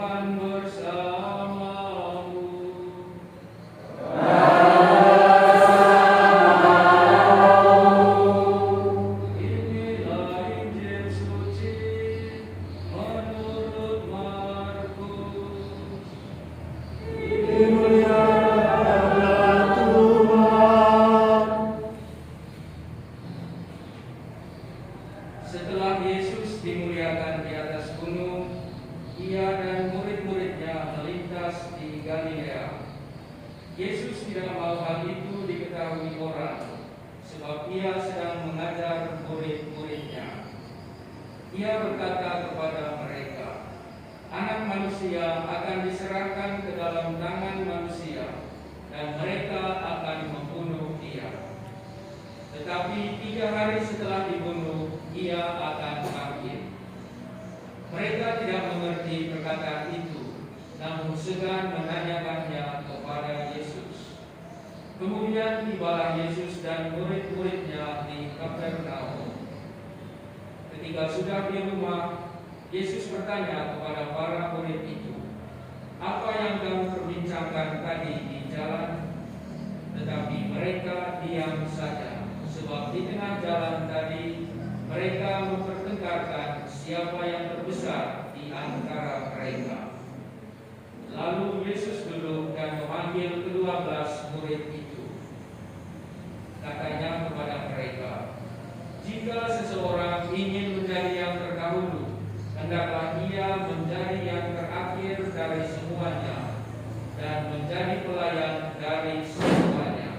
Tuhan bersamamu. Inilah Injil suci menurut Markus. Dimuliakanlah Tuhan. Setelah Yesus dimuliakan di atas gunung, Ia dan murid-muridnya melintas di Galilea. Yesus tidak mau hal itu diketahui orang, sebab Ia sedang mengajar murid-muridnya. Ia berkata kepada mereka, Anak manusia akan diserahkan ke dalam tangan manusia, dan mereka akan membunuh Dia. Tetapi 3 hari setelah dibunuh, Ia akan bangkit. Mereka tidak mengerti perkataan itu, namun segan menanyakannya kepada Yesus. Kemudian tibalah Yesus dan murid-muridnya di Kapernaum. Ketika sudah di rumah, Yesus bertanya kepada para murid itu, "Apa yang kamu perbincangkan tadi di jalan?" Tetapi mereka diam saja, sebab di tengah jalan tadi mereka mempertengkarkan siapa yang terbesar di antara mereka. Lalu Yesus duduk dan memanggil ke-12 murid itu. Katanya kepada mereka, "Jika seseorang ingin menjadi yang terdahulu, hendaklah ia menjadi yang terakhir dari semuanya dan menjadi pelayan dari semuanya."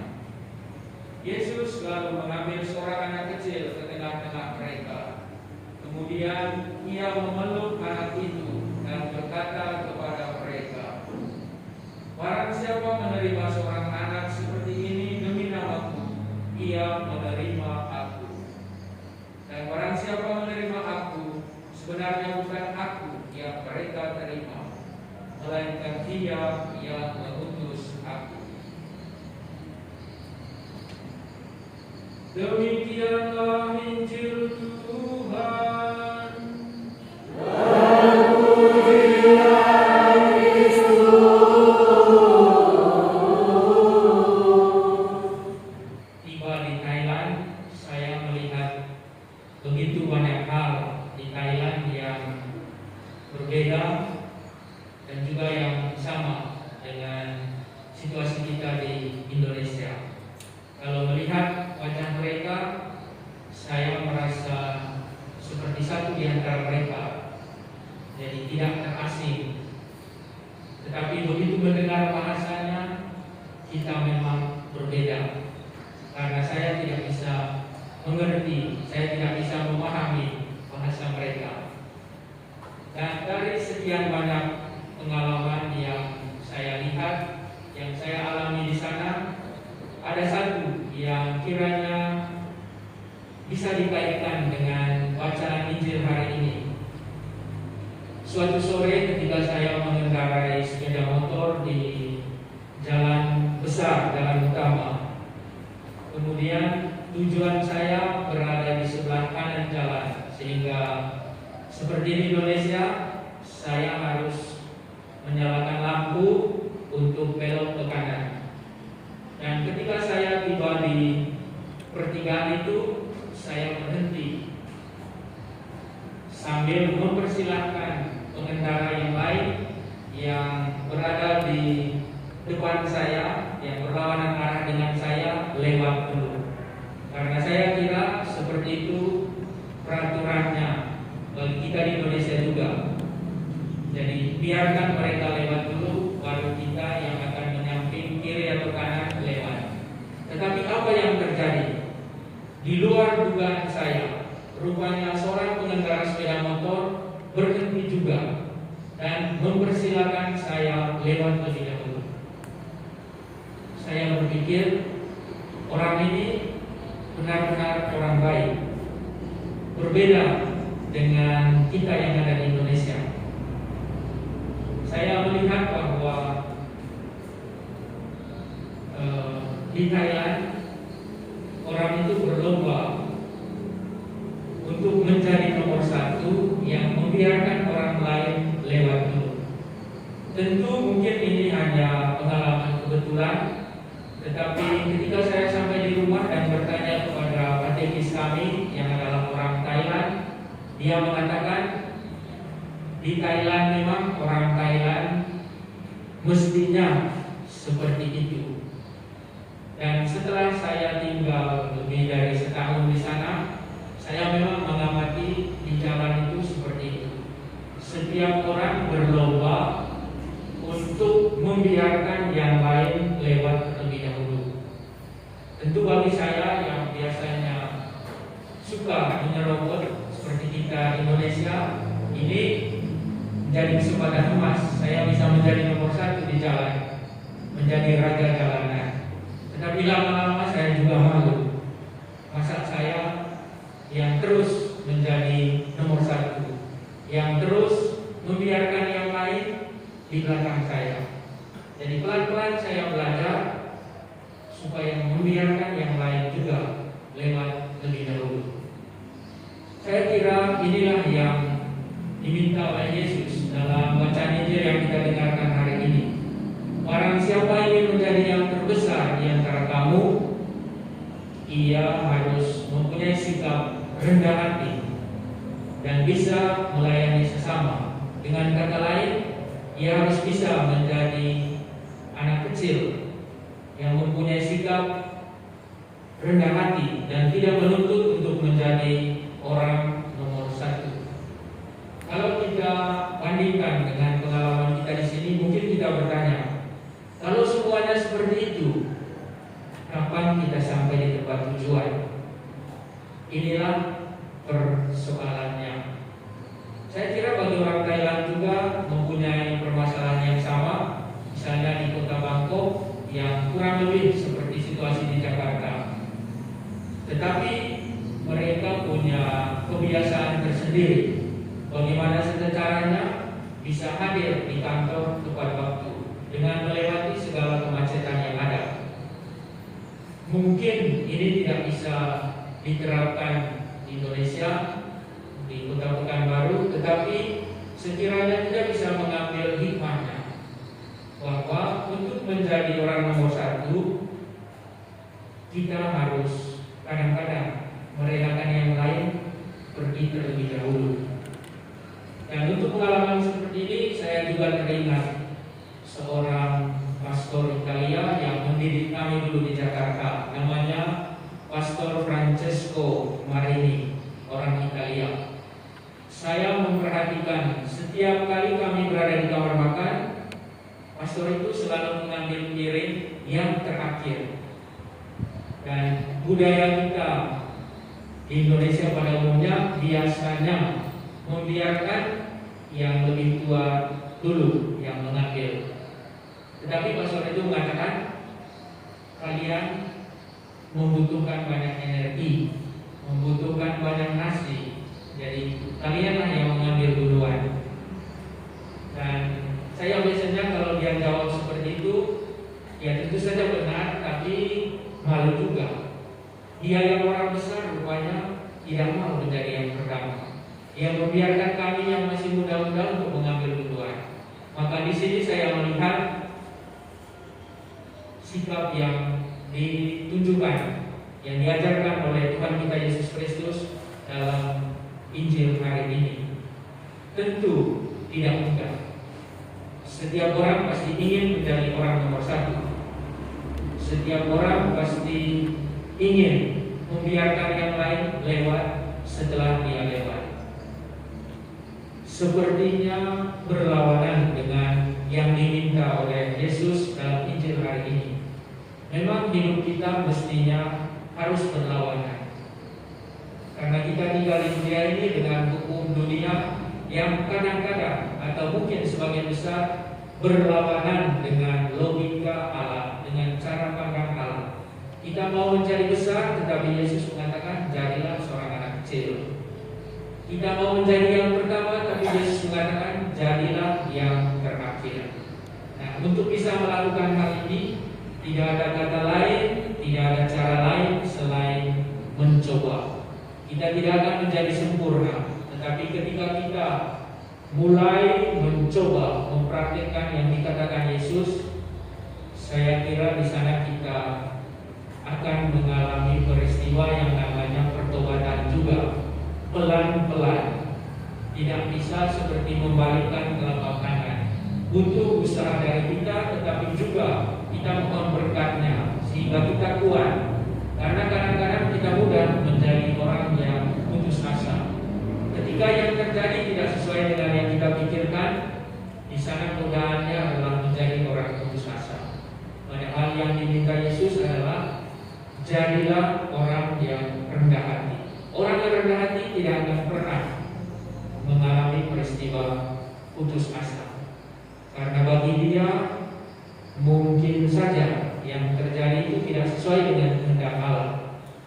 Yesus lalu mengambil seorang anak kecil ke tengah-tengah mereka. Kemudian Ia memeluk anak itu dan berkata kepada mereka, "Barang siapa menerima seorang anak seperti ini demi nama-Ku, ia menerima Aku. Dan barang siapa menerima Aku, sebenarnya bukan Aku yang mereka terima, melainkan Dia yang mengutus Aku." Demikianlah Injil Tuhan. Terpujilah Kristus. Tiba di Thailand, saya melihat begitu banyak hal di Thailand yang berbeda dan juga yang sama dengan situasi kita di Indonesia. Kalau melihat wajah mereka, saya merasa seperti satu di antara mereka, jadi tidak terasing. Tetapi begitu mendengar bahasanya, kita memang berbeda. Karena saya tidak bisa mengerti, saya tidak bisa memahami bahasa mereka. Dan dari sekian banyak pengalaman yang saya lihat, yang saya alami di sana, ada satu yang kiranya bisa dikaitkan dengan bacaan Injil hari ini. Suatu sore ketika saya mengendarai sepeda motor di jalan besar, jalan utama, kemudian tujuan saya berada di sebelah kanan jalan, sehingga seperti di Indonesia saya harus menyalakan lampu untuk belok ke kanan. Dan ketika saya tiba di pertigaan itu, saya berhenti sambil mempersilahkan pengendara yang lain yang berada di depan saya, yang berlawanan arah dengan saya, lewat dulu. Karena saya kira seperti itu peraturannya bagi kita di Indonesia juga. Jadi biarkan mereka lewat dulu, baru kita yang akan menyamping kiri atau kanan lewat. Tetapi apa yang terjadi? Di luar dugaan saya, rupanya seorang pengendara sepeda motor berhenti juga dan mempersilakan saya lewat lebih dahulu. Saya berpikir orang ini benar-benar orang baik, berbeda dengan kita yang ada di Indonesia. Saya melihat bahwa di Thailand orang itu berlomba untuk menjadi nomor satu yang membiarkan orang lain lewat dulu. Tentu mungkin ini hanya pengalaman kebetulan, tetapi ketika saya sampai di rumah dan bertanya kepada katekis kami yang adalah orang Thailand, dia mengatakan di Thailand memang orang Thailand mestinya seperti itu. Dan setelah saya tinggal lebih dari setahun di sana, saya memang mengamati di jalan itu seperti itu. Setiap orang berlomba untuk membiarkan yang lain lewat terlebih dahulu. Tentu bagi saya yang biasanya suka menyerobot seperti kita Indonesia, ini menjadi kesempatan emas. Saya bisa menjadi nomor 1 di jalan, menjadi raja jalanan. Tetapi lama-lama saya juga malu. Masa saya yang terus menjadi nomor 1, yang terus membiarkan yang lain di belakang saya. Jadi pelan-pelan saya belajar supaya membiarkan yang lain juga lewat lebih dahulu. Saya kira inilah yang diminta oleh Yesus dalam bacaan Injil yang kita dengarkan hari ini. Barang siapa ingin menjadi yang terbesar di antara kamu, ia harus mempunyai sikap rendah hati dan bisa melayani sesama. Dengan kata lain, ia harus bisa menjadi anak kecil yang mempunyai sikap rendah hati dan tidak menuntut untuk menjadi orang nomor 1. Kalau kita bandingkan dengan pengalaman kita di sini, mungkin kita bertanya, kalau semuanya seperti itu, kapan kita sampai di tempat tujuan? Inilah persoalannya. Saya kira bagi orang Thailand juga mempunyai permasalahan yang sama, misalnya di kota Bangkok yang kurang lebih seperti situasi di Jakarta. Tetapi mereka punya kebiasaan tersendiri bagaimana caranya bisa hadir di kantor tepat waktu dengan melewati segala kemacetan yang ada. Mungkin ini tidak bisa diterapkan di Indonesia, di Kota Pekanbaru, tetapi sekiranya kita bisa mengambil hikmahnya bahwa untuk menjadi orang nomor 1 kita harus kadang-kadang merelakan yang lain pergi terlebih dahulu. Dan untuk pengalaman seperti ini saya juga teringat seorang pastor Italia yang mendidik kami dulu di Jakarta, namanya Pastor Francesco Marini, orang Italia. Saya memperhatikan setiap kali kami berada di kamar makan, pastor itu selalu mengambil piring yang terakhir. Dan budaya kita di Indonesia pada umumnya biasanya membiarkan yang lebih tua dulu yang mengambil. Tetapi pastor itu mengatakan, kalian membutuhkan banyak energi, membutuhkan banyak nasi, jadi kalianlah yang mengambil duluan. Dan saya biasanya kalau dia jawab seperti itu, ya tentu saja benar, tapi malu juga. Dia yang orang besar rupanya tidak mau menjadi yang pertama. Dia membiarkan kami yang masih muda-muda untuk mengambil duluan. Maka di sini saya melihat sikap yang ditunjukkan, yang diajarkan oleh Tuhan kita Yesus Kristus dalam Injil hari ini. Tentu tidak mudah. Setiap orang pasti ingin menjadi orang nomor 1. Setiap orang pasti ingin membiarkan yang lain lewat setelah dia lewat. Sepertinya berlawanan dengan yang diminta oleh Yesus dalam Injil hari ini. Memang hidup kita mestinya harus berlawanan, karena kita tinggal di dunia ini dengan hukum dunia yang kadang-kadang atau mungkin sebagian besar berlawanan dengan logika Allah, dengan cara pandang Allah. Kita mau mencari besar, tetapi Yesus mengatakan jadilah seorang anak kecil. Kita mau menjadi yang pertama, tapi Yesus mengatakan jadilah yang terakhir. Nah, untuk bisa melakukan hal ini, tidak ada kata lain, tidak ada cara lain selain mencoba. Kita tidak akan menjadi sempurna, tetapi ketika kita mulai mencoba mempraktikkan yang kira di sana kita akan mengalami peristiwa yang namanya pertobatan juga, pelan-pelan. Tidak bisa seperti membalikkan telapak kanan. Butuh usaha dari kita, tetapi juga kita mohon berkatnya sehingga kita kuat. Karena kadang-kadang kita mudah menjadi orang yang putus asa. Ketika yang terjadi tidak sesuai dengan yang kita pikirkan, di sana godaannya adalah menjadi orang putus asa. Padahal yang diminta Yesus adalah jadilah orang yang rendah hati. Orang yang rendah hati tidak akan pernah mengalami peristiwa putus asa. Karena bagi dia mungkin saja yang terjadi itu tidak sesuai dengan kehendak Allah.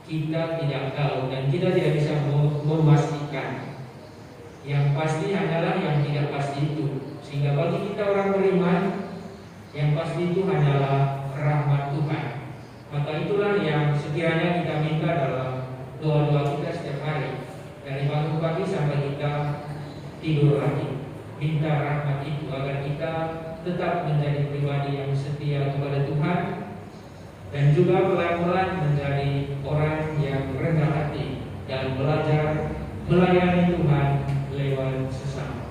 Kita tidak tahu dan kita tidak bisa memastikan. Yang pasti hanyalah yang tidak pasti itu. Sehingga bagi kita orang beriman, yang pasti itu hanyalah rahmat Tuhan. Maka itulah yang sekiranya kita minta dalam doa-doa kita setiap hari, dari bangun pagi sampai kita tidur lagi. Minta rahmat itu agar kita tetap menjadi pribadi yang setia kepada Tuhan dan juga pelan-pelan menjadi orang yang rendah hati dan belajar melayani Tuhan lewat sesama.